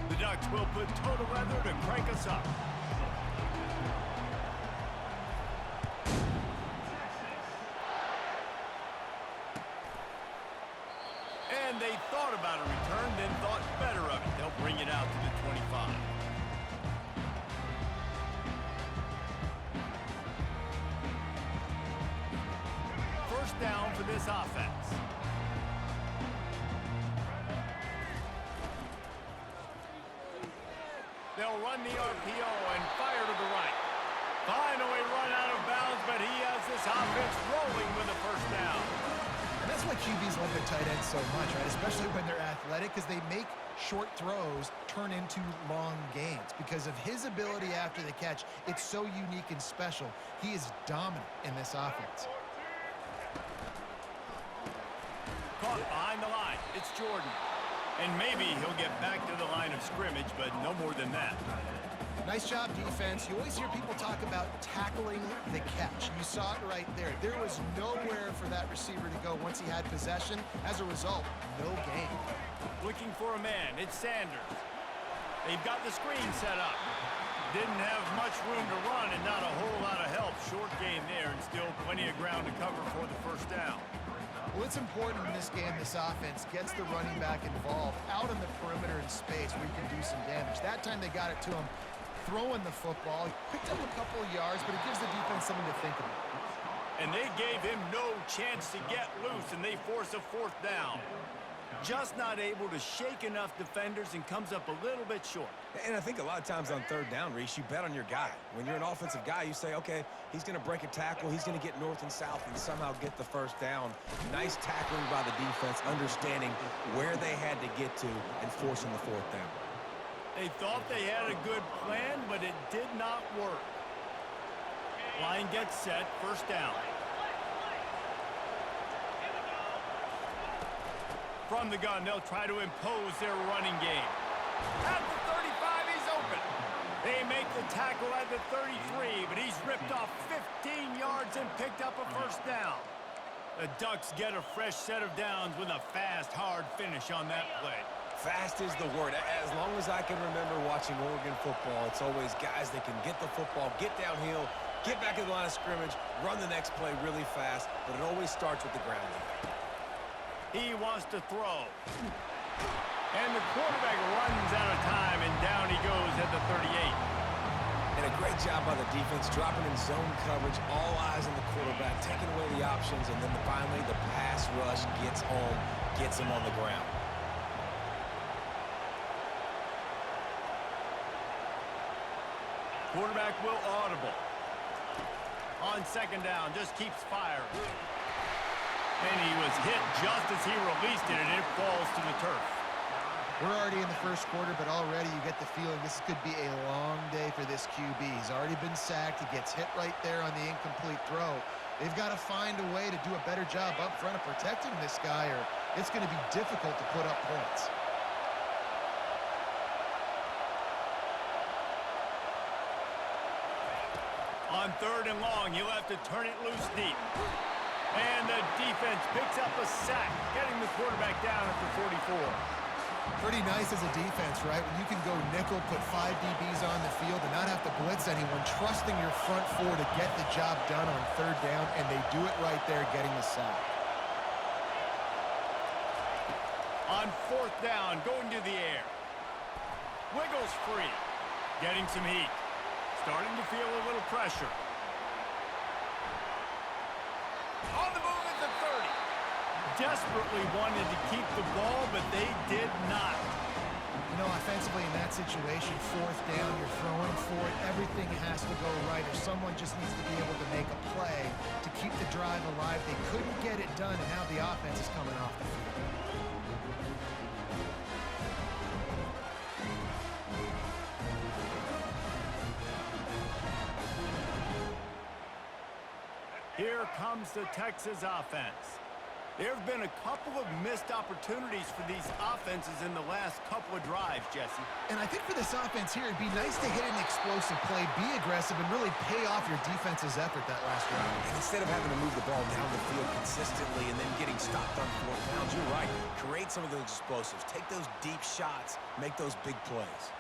The Ducks will put total weather to crank us up. And they thought about a return, then thought better of it. They'll bring it out to the 25. First down for this offense. They'll run the RPO and fire to the right. Finally run out of bounds, but he has this offense rolling with a first down. And that's why QBs love their tight ends so much, right? Especially when they're athletic, because they make short throws turn into long gains. Because of his ability after the catch, it's so unique and special. He is dominant in this offense. Caught behind the line. It's Jordan. And maybe he'll get back to the line of scrimmage, but no more than that. Nice job, defense. You always hear people talk about tackling the catch. You saw it right there. There was nowhere for that receiver to go once he had possession. As a result, no gain. Looking for a man. It's Sanders. They've got the screen set up. Didn't have much room to run and not a whole lot of help. Short gain there and still plenty of ground to cover for the first down. Well, it's important in this game this offense gets the running back involved out on the perimeter in space where he can do some damage. That time they got it to him throwing the football. He picked up a couple of yards, but it gives the defense something to think about. And they gave him no chance to get loose, and they force a fourth down. Just not able to shake enough defenders and comes up a little bit short. And I think a lot of times on third down, Reese, you bet on your guy. When you're an offensive guy, you say, okay, he's going to break a tackle, he's going to get north and south and somehow get the first down. Nice tackling by the defense, understanding where they had to get to and forcing the fourth down. They thought they had a good plan, but it did not work. Line gets set, first down. From the gun, they'll try to impose their running game. At the 35, he's open. They make the tackle at the 33, but he's ripped off 15 yards and picked up a first down. The Ducks get a fresh set of downs with a fast, hard finish on that play. Fast is the word. As long as I can remember watching Oregon football, it's always guys that can get the football, get downhill, get back in the line of scrimmage, run the next play really fast, but it always starts with the ground game. He wants to throw. And the quarterback runs out of time, and down he goes at the 38. And a great job by the defense, dropping in zone coverage, all eyes on the quarterback, taking away the options, and then finally the pass rush gets home, gets him on the ground. Quarterback will audible. On second down, just keeps firing. And he was hit just as he released it, and it falls to the turf. We're already in the first quarter, but already you get the feeling this could be a long day for this QB. He's already been sacked. He gets hit right there on the incomplete throw. They've got to find a way to do a better job up front of protecting this guy, or it's going to be difficult to put up points. On third and long, he'll have to turn it loose deep. And the defense picks up a sack, getting the quarterback down at the 44. Pretty nice as a defense, right? When you can go nickel, put 5 DBs on the field and not have to blitz anyone, trusting your front four to get the job done on third down, and they do it right there, getting the sack. On fourth down, going to the air. Wiggles free, getting some heat. Starting to feel a little pressure. On the move at the 30. Desperately wanted to keep the ball, but they did not. You know, offensively in that situation, fourth down, you're throwing for it. Everything has to go right, or someone just needs to be able to make a play to keep the drive alive. They couldn't get it done, and now the offense is coming off the field. Here comes the Texas offense. There have been a couple of missed opportunities for these offenses in the last couple of drives, Jesse. And I think for this offense here, it'd be nice to hit an explosive play, be aggressive, and really pay off your defense's effort that last drive. And instead of having to move the ball down the field consistently and then getting stopped on fourth downs, you're right. Create some of those explosives. Take those deep shots. Make those big plays.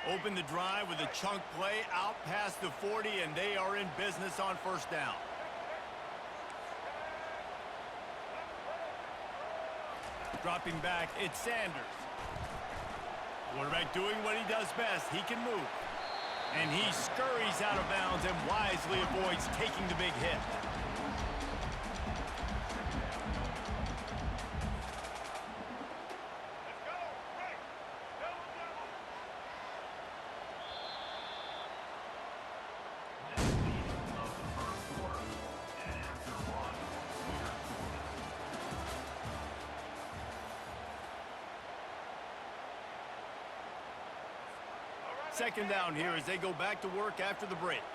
Open the drive with a chunk play out past the 40, and they are in business on first down. Dropping back, it's Sanders. Quarterback doing what he does best. He can move. And he scurries out of bounds and wisely avoids taking the big hit. Second down here as they go back to work after the break.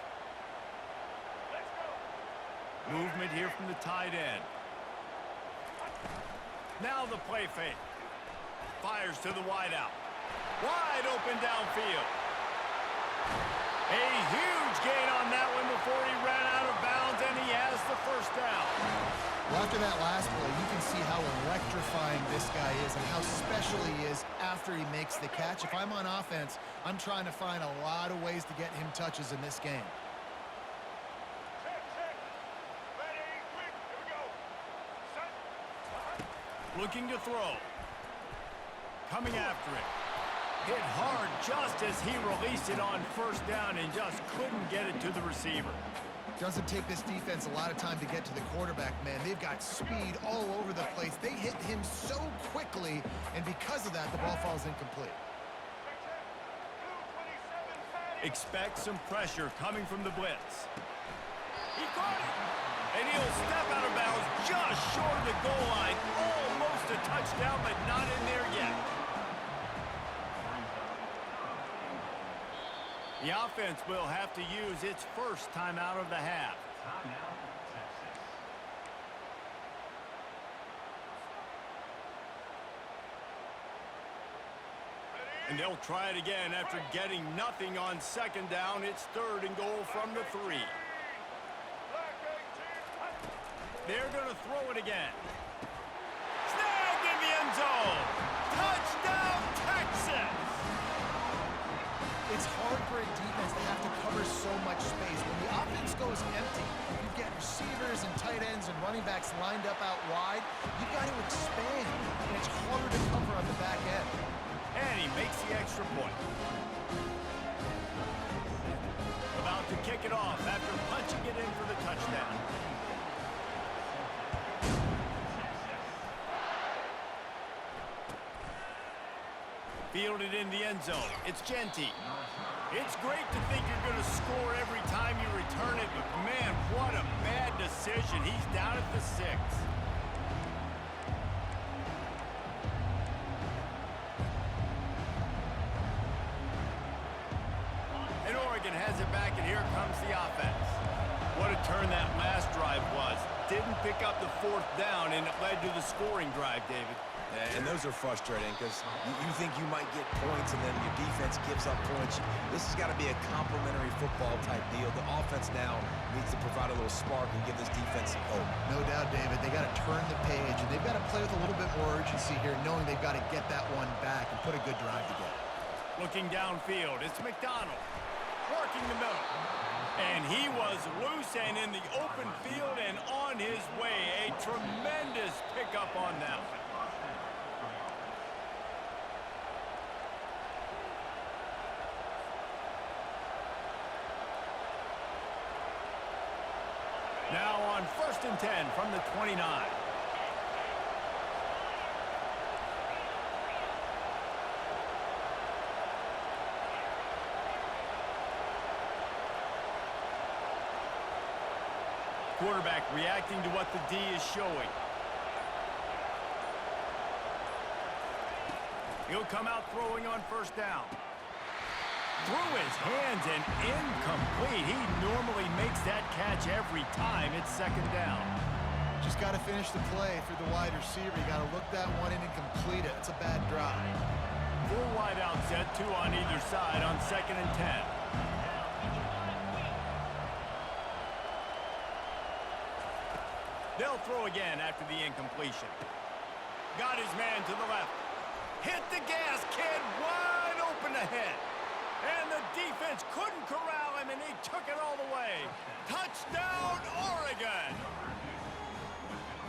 Movement here from the tight end. Now the play fake. Fires to the wideout. Wide open downfield. A huge gain on that one before he ran out of bounds, and he has the first down. Well, after that last play, you can see how electrifying this guy is and how special he is after he makes the catch. If I'm on offense, I'm trying to find a lot of ways to get him touches in this game. Looking to throw. Coming after it. Hit hard just as he released it on first down and just couldn't get it to the receiver. Doesn't take this defense a lot of time to get to the quarterback, man. They've got speed all over the place. They hit him so quickly, and because of that, the ball falls incomplete. Expect some pressure coming from the blitz. He caught it, and he'll step out of bounds just short of the goal line. Almost a touchdown, but not in there yet. The offense will have to use its first timeout of the half. And they'll try it again after getting nothing on second down. It's third and goal from the 3. They're going to throw it again. Snagged in the end zone. Touchdown, Texas! It's hard for a defense to have to cover so much space. When the offense goes empty, you get receivers and tight ends and running backs lined up out wide. You've got to expand, and it's harder to cover on the back end. And he makes the extra point. About to kick it off after punching it in for the touchdown. Fielded in the end zone. It's Genty. It's great to think you're going to score every time you return it, but man, what a bad decision. He's down at the 6. And Oregon has it back, and here comes the offense. What a turn that last drive was. Didn't pick up the fourth down, and it led to the scoring drive, David. And those are frustrating because you think you might get points and then your defense gives up points. This has got to be a complementary football type deal. The offense now needs to provide a little spark and give this defense some hope. No doubt, David. They got to turn the page, and they've got to play with a little bit more urgency here, knowing they've got to get that one back and put a good drive together. Looking downfield, it's McDonald. Working the middle. And he was loose and in the open field and on his way. A tremendous pickup on that one. Now on 1st and 10 from the 29. Quarterback reacting to what the D is showing. He'll come out throwing on first down. Through his hands and incomplete. He normally makes that catch every time. It's second down. Just got to finish the play for the wide receiver. You got to look that one in and complete it. It's a bad drive. 4 wide out set, 2 on either side on 2nd and 10. They'll throw again after the incompletion. Got his man to the left. Hit the gas, kid, wide open ahead. And the defense couldn't corral him, and he took it all the way. Touchdown, Oregon!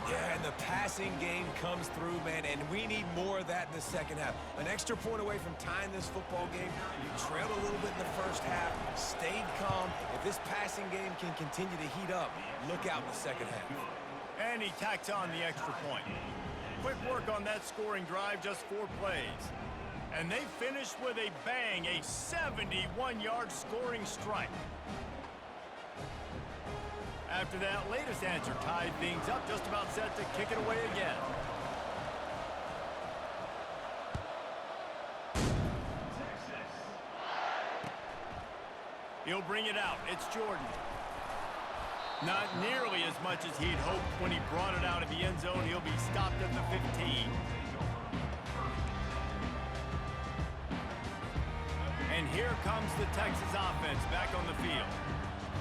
Yeah, and the passing game comes through, man, and we need more of that in the second half. An extra point away from tying this football game. You trailed a little bit in the first half, stayed calm. If this passing game can continue to heat up, look out in the second half. And he tacks on the extra point. Quick work on that scoring drive, just 4 plays. And they finished with a bang, a 71-yard scoring strike. After that latest answer tied things up, just about set to kick it away again. He'll bring it out. It's Jordan. Not nearly as much as he'd hoped when he brought it out of the end zone. He'll be stopped at the 15. And here comes the Texas offense back on the field.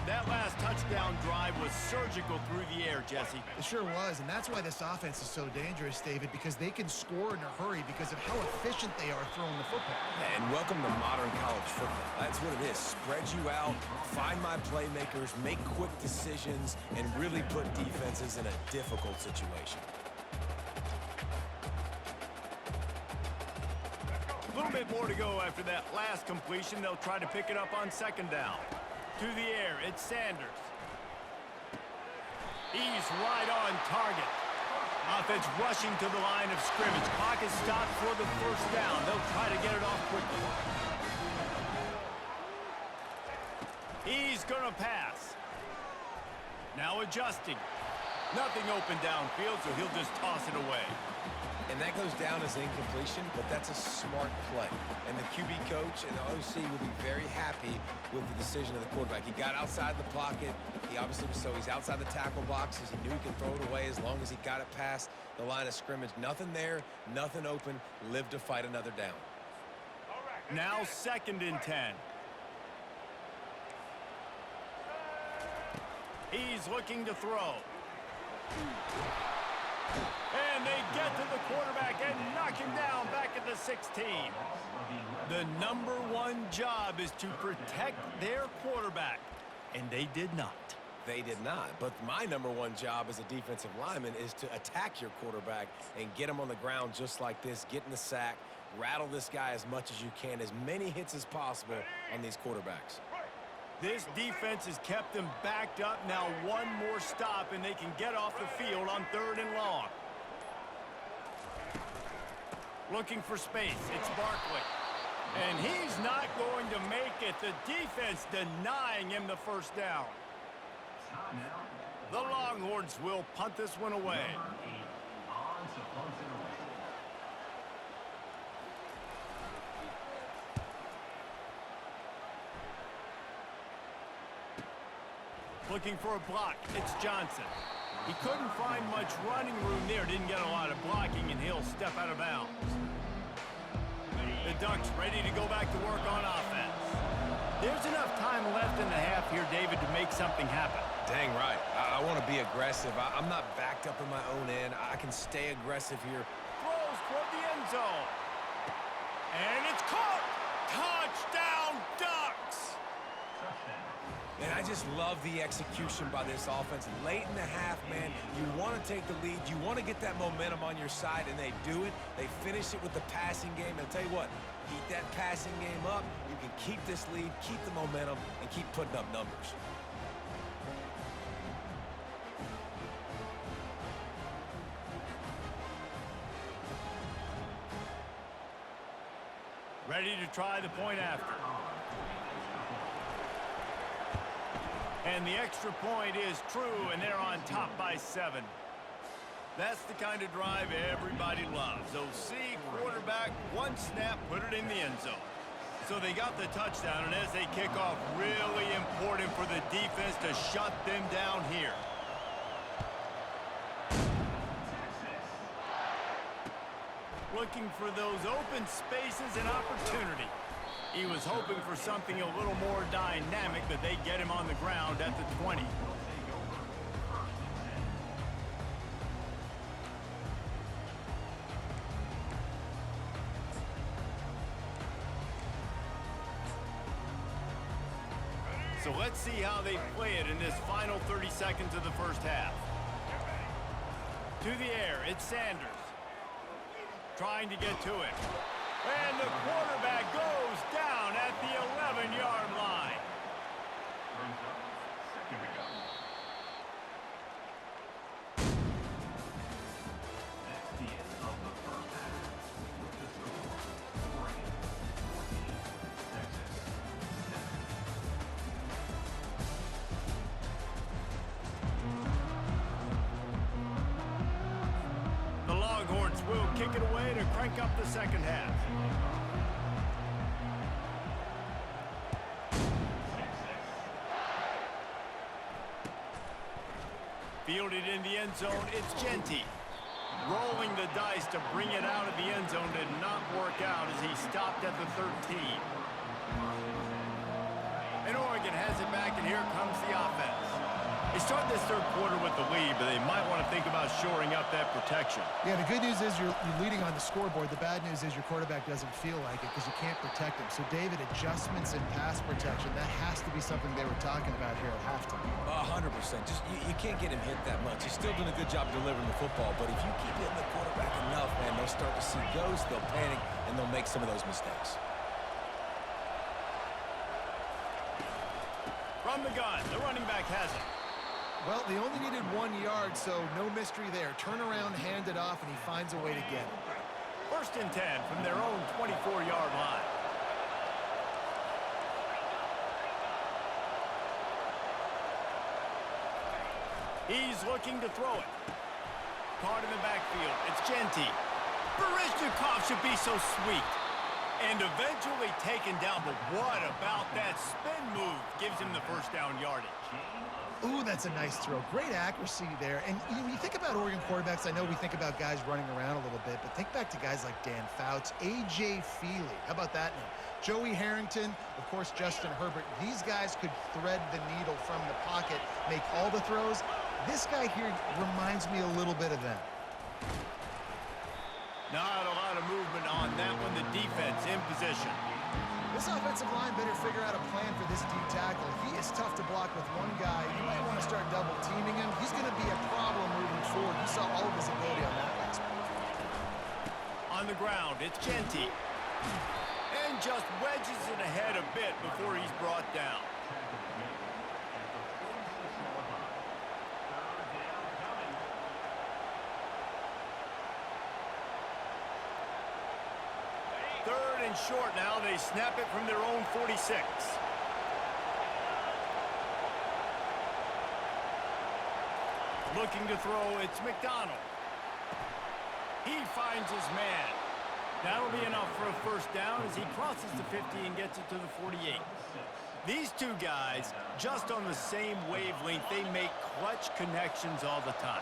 That last touchdown drive was surgical through the air, Jesse. It sure was, and that's why this offense is so dangerous, David, because they can score in a hurry because of how efficient they are throwing the football. And welcome to modern college football. That's what it is. Spread you out, find my playmakers, make quick decisions, and really put defenses in a difficult situation. A little bit more to go after that last completion. They'll try to pick it up on 2nd down. To the air, it's Sanders. He's right on target. Offense rushing to the line of scrimmage. Clock is stopped for the 1st down. They'll try to get it off quickly. He's going to pass. Now adjusting. Nothing open downfield, so he'll just toss it away. And that goes down as incompletion, but that's a smart play. And the QB coach and the OC will be very happy with the decision of the quarterback. He got outside the pocket. He obviously was he's outside the tackle boxes. He knew he could throw it away as long as he got it past the line of scrimmage. Nothing there, nothing open. Live to fight another down. Now 2nd and 10. He's looking to throw. And they get to the quarterback and knock him down back at the 16. The #1 job is to protect their quarterback, and they did not. They did not. But my #1 job as a defensive lineman is to attack your quarterback and get him on the ground just like this, get in the sack, rattle this guy as much as you can, as many hits as possible on these quarterbacks. This defense has kept them backed up. Now 1 more stop, and they can get off the field on 3rd and long. Looking for space. It's Barkley. And he's not going to make it. The defense denying him the 1st down. The Longhorns will punt this one away. Looking for a block. It's Johnson. He couldn't find much running room there. Didn't get a lot of blocking, and he'll step out of bounds. The Ducks ready to go back to work on offense. There's enough time left in the half here, David, to make something happen. Dang right. I want to be aggressive. I'm not backed up in my own end. I can stay aggressive here. Throws toward the end zone. And it's caught. Touchdown, Ducks! And I just love the execution by this offense. Late in the half, man, you want to take the lead. You want to get that momentum on your side, and they do it. They finish it with the passing game. And I'll tell you what, keep that passing game up. You can keep this lead, keep the momentum, and keep putting up numbers. Ready to try the point after. And the extra point is true, and they're on top by 7. That's the kind of drive everybody loves. OC, quarterback, 1 snap, put it in the end zone. So they got the touchdown, and as they kick off, really important for the defense to shut them down here. Looking for those open spaces and opportunity. He was hoping for something a little more dynamic, but they get him on the ground at the 20. So let's see how they play it in this final 30 seconds of the first half. To the air, it's Sanders. Trying to get to it. And the quarterback goes down at the 11-yard line. The Longhorns will kick it away to crank up the second half. Fielded in the end zone, it's Genty. Rolling the dice to bring it out of the end zone did not work out as he stopped at the 13. And Oregon has it back, and here comes the offense. They start this third quarter with the lead, but they might want to think about shoring up that protection. Yeah, the good news is you're leading on the scoreboard. The bad news is your quarterback doesn't feel like it because you can't protect him. So, David, adjustments in pass protection, that has to be something they were talking about here at halftime. 100%. Just you can't get him hit that much. He's still doing a good job delivering the football, but if you keep hitting the quarterback enough, man, they'll start to see ghosts, they'll panic, and they'll make some of those mistakes. From the gun, the running back has it. Well, they only needed 1 yard, so no mystery there. Turn around, hand it off, and he finds a way to get it. 1st and 10 from their own 24-yard line. He's looking to throw it. Caught in the backfield. It's Genty. Barishnikov should be so sweet. And eventually taken down, but what about that spin move? Gives him the first down yardage. Ooh, that's a nice throw. Great accuracy there. And when you think about Oregon quarterbacks, I know we think about guys running around a little bit, but think back to guys like Dan Fouts, A.J. Feely. How about that name? Joey Harrington, of course, Justin Herbert. These guys could thread the needle from the pocket, make all the throws. This guy here reminds me a little bit of them. Not a lot of movement on that one. The defense in position. This offensive line better figure out a plan for this D tackle. He is tough to block with one guy. You might want to start double teaming him. He's going to be a problem moving forward. You saw all of his ability on that last play. On the ground, it's Genty. And just wedges it ahead a bit before he's brought down. Third and short now. They snap it from their own 46. Looking to throw, it's McDonald. He finds his man. That'll be enough for a first down as he crosses the 50 and gets it to the 48. These two guys, just on the same wavelength, they make clutch connections all the time.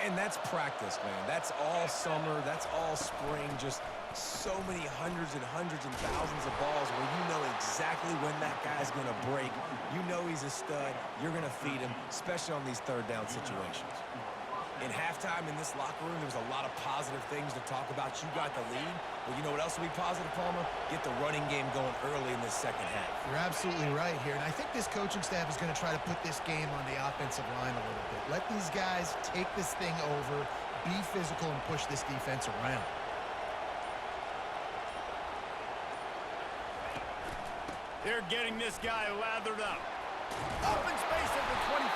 And that's practice, man. That's all summer. That's all spring. Just so many hundreds and thousands of balls where you know exactly when that guy's going to break. You know he's a stud. You're going to feed him, especially on these third down situations. In halftime in this locker room, there was a lot of positive things to talk about. You got the lead. Well, you know what else will be positive, Palmer? Get the running game going early in this second half. You're absolutely right here. And I think this coaching staff is going to try to put this game on the offensive line a little bit. Let these guys take this thing over, be physical, and push this defense around. They're getting this guy lathered up. Open space at the 25.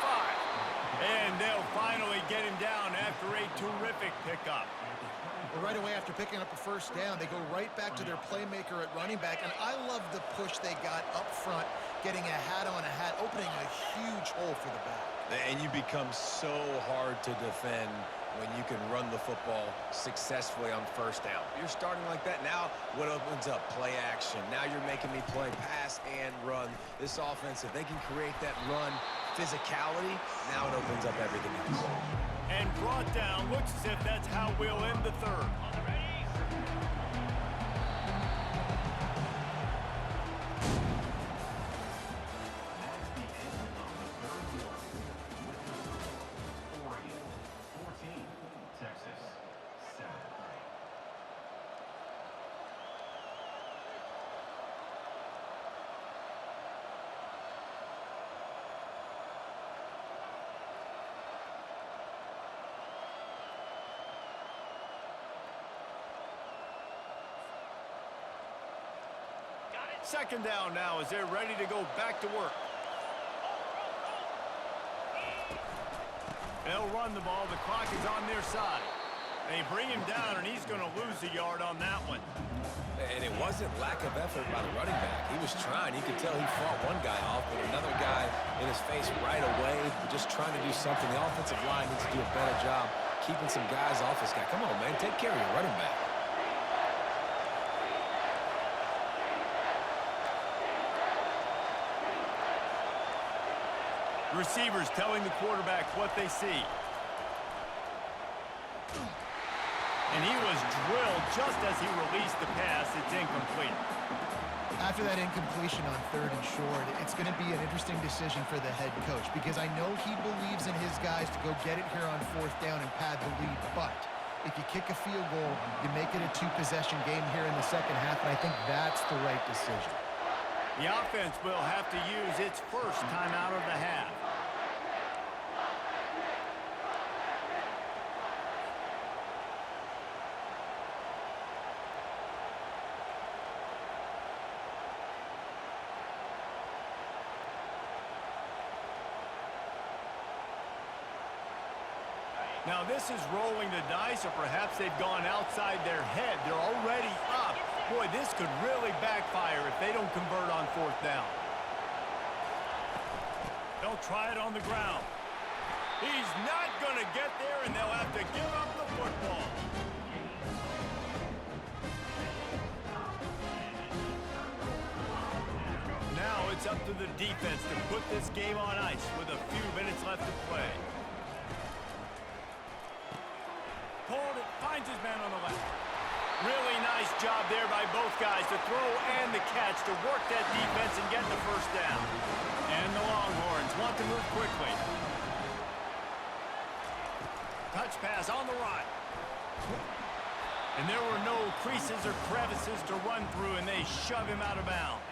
And they'll finally get him down after a terrific pickup. Well, right away after picking up a first down, they go right back to their playmaker at running back. And I love the push they got up front, getting a hat on a hat, opening a huge hole for the back. And you become so hard to defend when you can run the football successfully on first down. You're starting like that. Now what opens up? Play action. Now you're making me play pass and run. This offense, if they can create that run physicality, now it opens up everything else. And brought down. Looks as if that's how we'll end the third. Second down now as they're ready to go back to work. They'll run the ball. The clock is on their side. They bring him down, and he's going to lose a yard on that one. And it wasn't lack of effort by the running back. He was trying. You could tell he fought one guy off, but another guy in his face right away, just trying to do something. The offensive line needs to do a better job keeping some guys off this guy. Come on, man. Take care of your running back. Receivers telling the quarterback what they see. And he was drilled just as he released the pass. It's incomplete. After that incompletion on third and short, it's going to be an interesting decision for the head coach because I know he believes in his guys to go get it here on fourth down and pad the lead. But if you kick a field goal, you make it a two-possession game here in the second half, and I think that's the right decision. The offense will have to use its first timeout of the half. Now this is rolling the dice, or perhaps they've gone outside their head. They're already up. Boy, this could really backfire if they don't convert on fourth down. They'll try it on the ground. He's not going to get there, and they'll have to give up the football. Now it's up to the defense to put this game on ice with a few minutes left to play. Pulled it, finds his man on the left. Really nice job there by both guys to throw and the catch to work that defense and get the first down. And the Longhorns want to move quickly. Touch pass on the run. And there were no creases or crevices to run through, and they shove him out of bounds.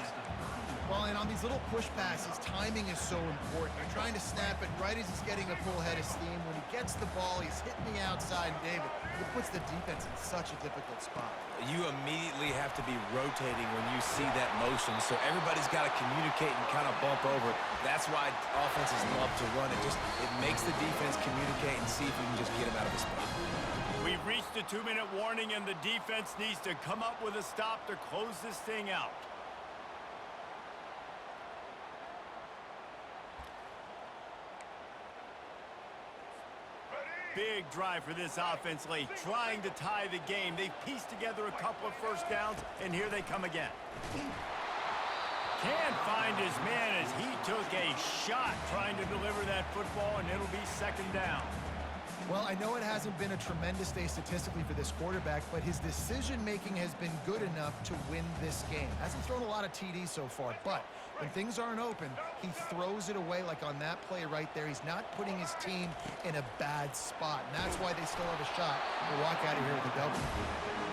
Well, and on these little push passes, timing is so important. You're trying to snap it right as he's getting a full head of steam. When he gets the ball, he's hitting the outside, and David, it puts the defense in such a difficult spot. You immediately have to be rotating when you see that motion, so everybody's got to communicate and kind of bump over. That's why offenses love to run it. It makes the defense communicate and see if you can just get him out of his spot. We've reached the 2-minute warning, and the defense needs to come up with a stop to close this thing out. Big drive for this offense late, trying to tie the game. They've pieced together a couple of first downs, and here they come again. Can't find his man as he took a shot trying to deliver that football, and it'll be second down. Well, I know it hasn't been a tremendous day statistically for this quarterback, but his decision-making has been good enough to win this game. Hasn't thrown a lot of TDs so far, but when things aren't open, he throws it away like on that play right there. He's not putting his team in a bad spot, and that's why they still have a shot to walk out of here with a W.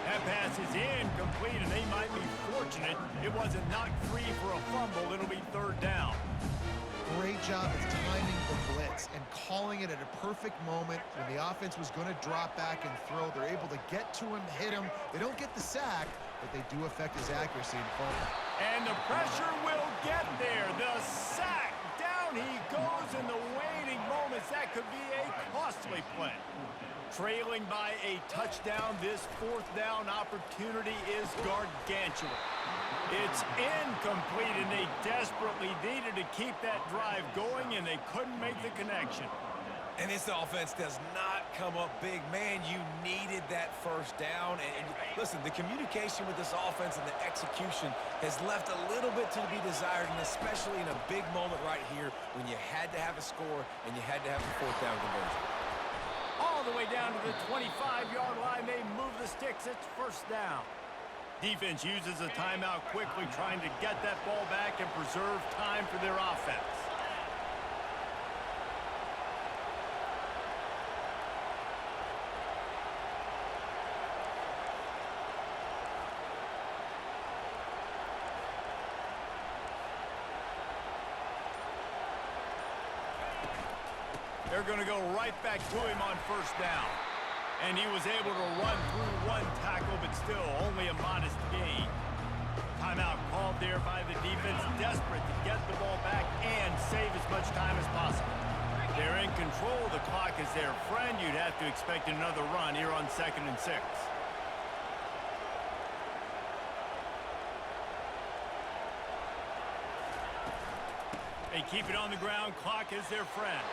That pass is incomplete, and they might be fortunate it wasn't knocked free for a fumble. It'll be third down. Great job of timing the blitz and calling it at a perfect moment when the offense was going to drop back and throw. They're able to get to him, hit him. They don't get the sack, but they do affect his accuracy and fumble. And the pressure will get there. The sack. Down he goes in the waning moments. That could be a costly play. Trailing by a touchdown, this fourth down opportunity is gargantuan. It's incomplete, and they desperately needed to keep that drive going, and they couldn't make the connection. And this offense does not come up big. Man, you needed that first down. And listen, the communication with this offense and the execution has left a little bit to be desired, and especially in a big moment right here when you had to have a score and you had to have a fourth down conversion. All the way down to the 25-yard line, they move the sticks. It's first down. Defense uses a timeout quickly, trying to get that ball back and preserve time for their offense. They're going to go right back to him on first down. And he was able to run through one tackle, but still only a modest gain. Timeout called there by the defense, desperate to get the ball back and save as much time as possible. They're in control. The clock is their friend. You'd have to expect another run here on 2nd and 6. They keep it on the ground. Clock is their friend.